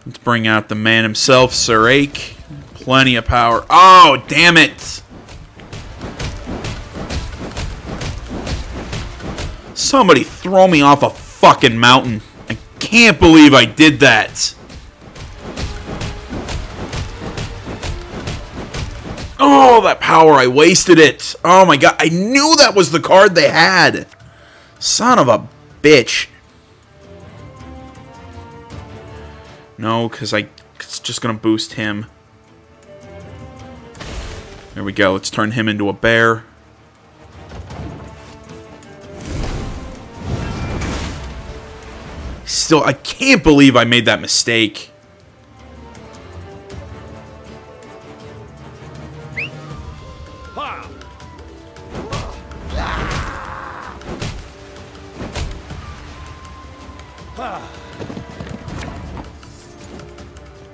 Let's bring out the man himself, Scoia'tael. Plenty of power. Oh, damn it! Somebody throw me off a fucking mountain. I can't believe I did that. Oh, that power, I wasted it. Oh my god, I knew that was the card they had. Son of a bitch. No, because it's just going to boost him. There we go, let's turn him into a bear. Still, I can't believe I made that mistake.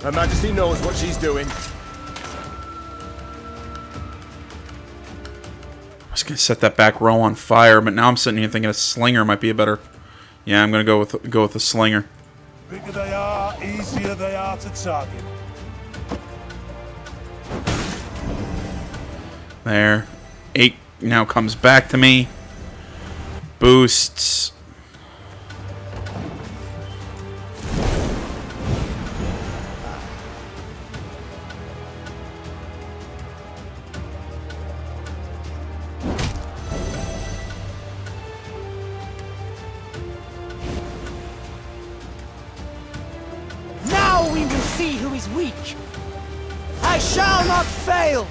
Her Majesty knows what she's doing. I was gonna set that back row on fire, but now I'm sitting here thinking a slinger might be a better. Yeah, I'm gonna go with a slinger. Bigger they are, easier they are to target. There. 8 now comes back to me. Boosts. is weak. I shall not fail!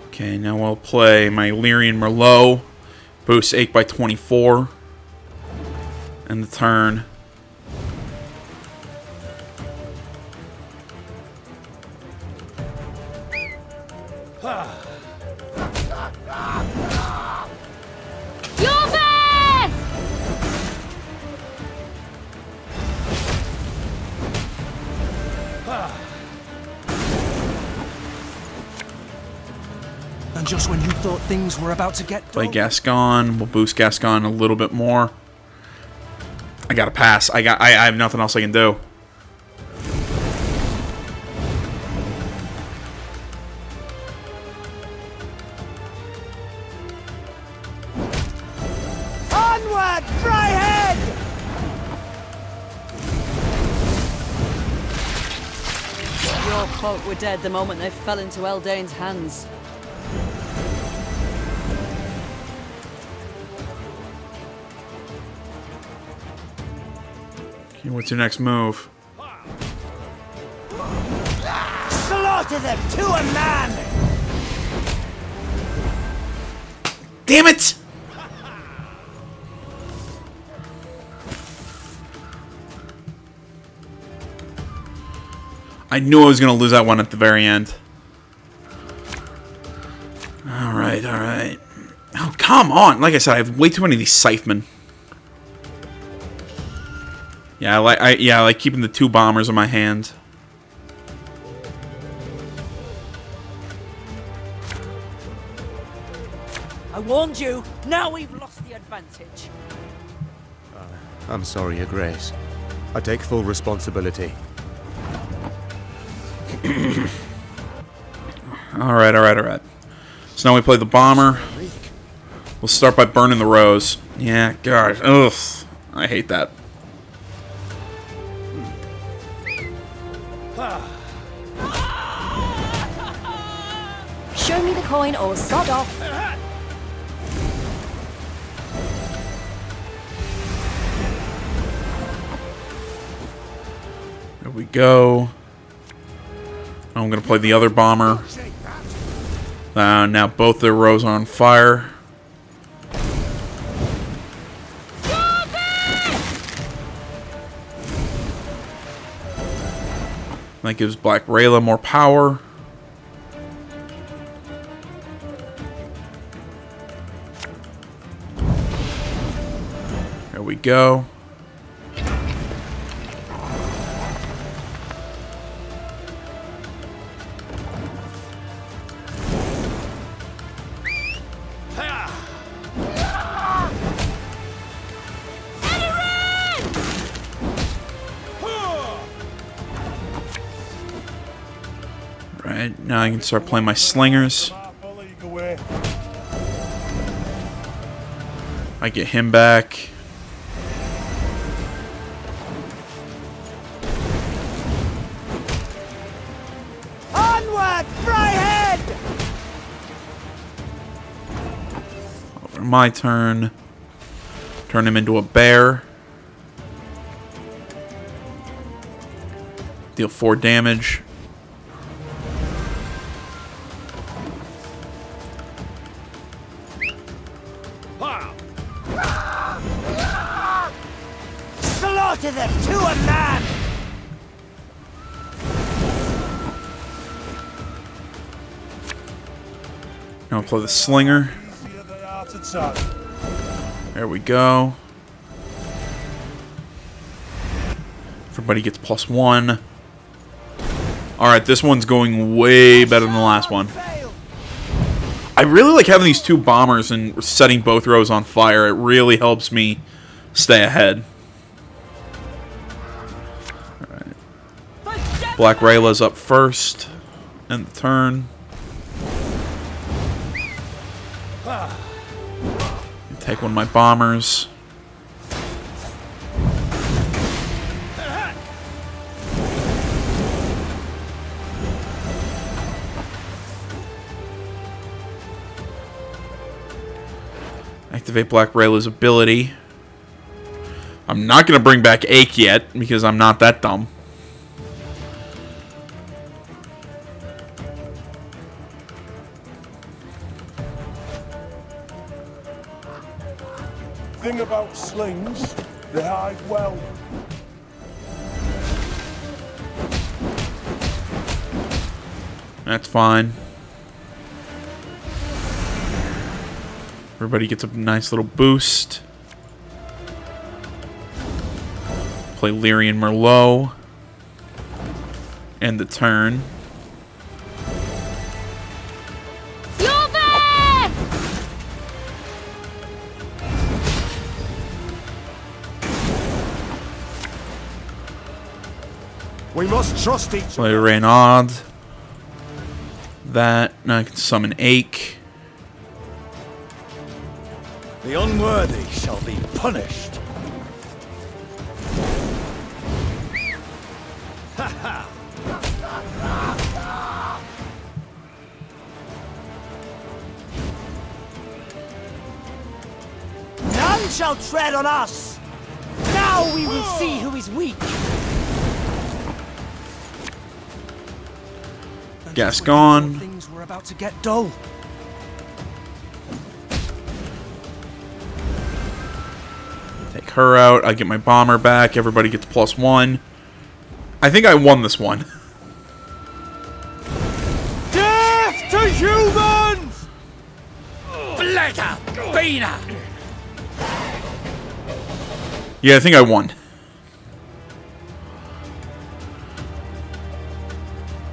Okay, now we'll play my Lyrian Merlot. Boost 8 by 24. And the turn. And just when you thought things were about to get Play Gascon. We'll boost Gascon a little bit more. I gotta pass. I have nothing else I can do. Onward, Fryhead! Your folk were dead the moment they fell into Eldane's hands. Okay, what's your next move? Slaughter them to a man! Damn it! I knew I was going to lose that one at the very end. Alright, alright. Oh, come on! Like I said, I have way too many of these Scythemen. Yeah, I like keeping the 2 bombers in my hand. I warned you! Now we've lost the advantage. I'm sorry, Your Grace. I take full responsibility. Alright. So now we play the bomber. We'll start by burning the rose. Yeah, gosh. Ugh. I hate that. Show me the coin or sod off. There we go. I'm going to play the other bomber. Now both their rows are on fire. That gives Black Rayla more power. There we go. Right, now I can start playing my slingers. I get him back. Onward, Fryhead! Over my turn. Turn him into a bear. Deal 4 damage. Slaughter them to a man! Now I'll play the slinger. There we go. Everybody gets +1. Alright, this one's going way better than the last one. I really like having these 2 bombers and setting both rows on fire. It really helps me stay ahead. Alright. Black Rayla's up first. End the turn. Take one of my bombers. Activate Black Rayla's ability. I'm not going to bring back Ache yet, because I'm not that dumb. Thing about slings, they hide well. That's fine. Everybody gets a nice little boost. Play Lyrian Merlot. End the turn. We must trust each other. Play Reynard. That. Now I can summon Ache. The unworthy shall be punished. None shall tread on us. Now we will see who is weak. Gascon. Things were about to get dull. Take her out. I get my bomber back. Everybody gets +1. I think I won this one. Death to humans! Bladder! Beaner! Yeah, I think I won.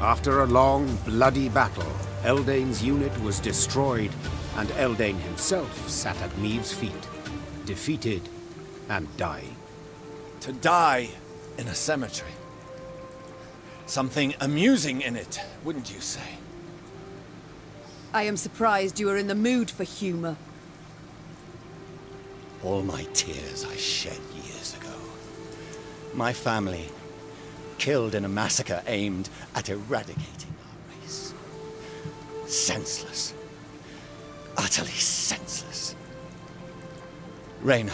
After a long, bloody battle, Eldain's unit was destroyed, and Eldain himself sat at Meave's feet, defeated and dying. To die in a cemetery. Something amusing in it, wouldn't you say? I am surprised you are in the mood for humor. All my tears I shed years ago. My family killed in a massacre aimed at eradicating our race. Senseless. Utterly senseless. Reyna,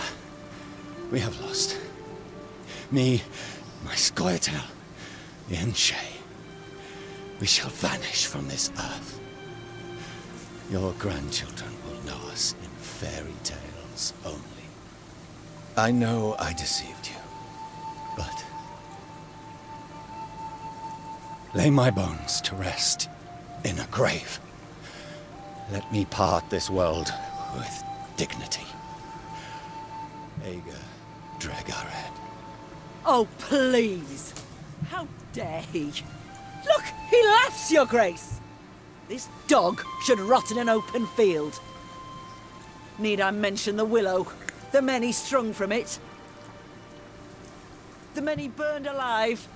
we have lost. Me, my Scoia'tael, the Enshe. We shall vanish from this earth. Your grandchildren will know us in fairy tales only. I know I deceived you, but lay my bones to rest in a grave. Let me part this world with dignity. Ager Dregared. Oh, please! How dare he? Look, he laughs, Your Grace! This dog should rot in an open field. Need I mention the willow? The men he strung from it? The men he burned alive?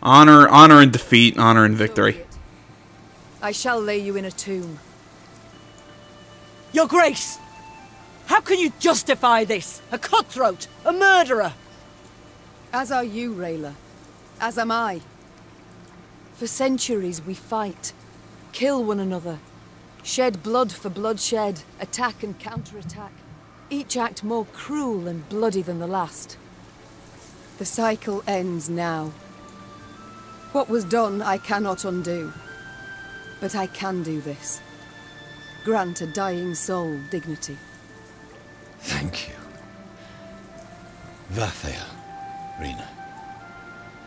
Honor and defeat, honor and victory. I shall lay you in a tomb. Your Grace! How can you justify this? A cutthroat! A murderer! As are you, Rayla. As am I. For centuries we fight, kill one another, shed blood for bloodshed, attack and counterattack, each act more cruel and bloody than the last. The cycle ends now. What was done I cannot undo, but I can do this. Grant a dying soul dignity. Thank you. Vathael, Rena.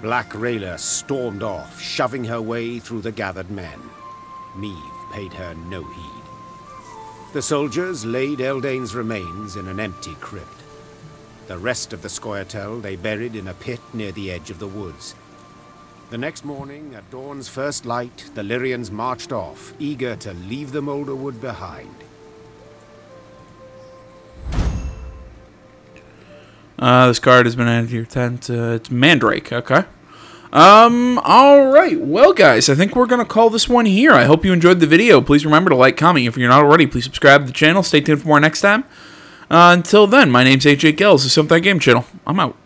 Black Rayla stormed off, shoving her way through the gathered men. Meave paid her no heed. The soldiers laid Eldain's remains in an empty crypt. The rest of the Scoia'tael they buried in a pit near the edge of the woods. The next morning, at dawn's first light, the Lyrians marched off, eager to leave the Moulderwood behind. This card has been added to your tent. It's Mandrake, okay. Alright, well guys, I think we're going to call this one here. I hope you enjoyed the video. Please remember to like, comment. If you're not already, please subscribe to the channel. Stay tuned for more next time. Until then, my name's AJ Gels. This is Something Game Channel. I'm out.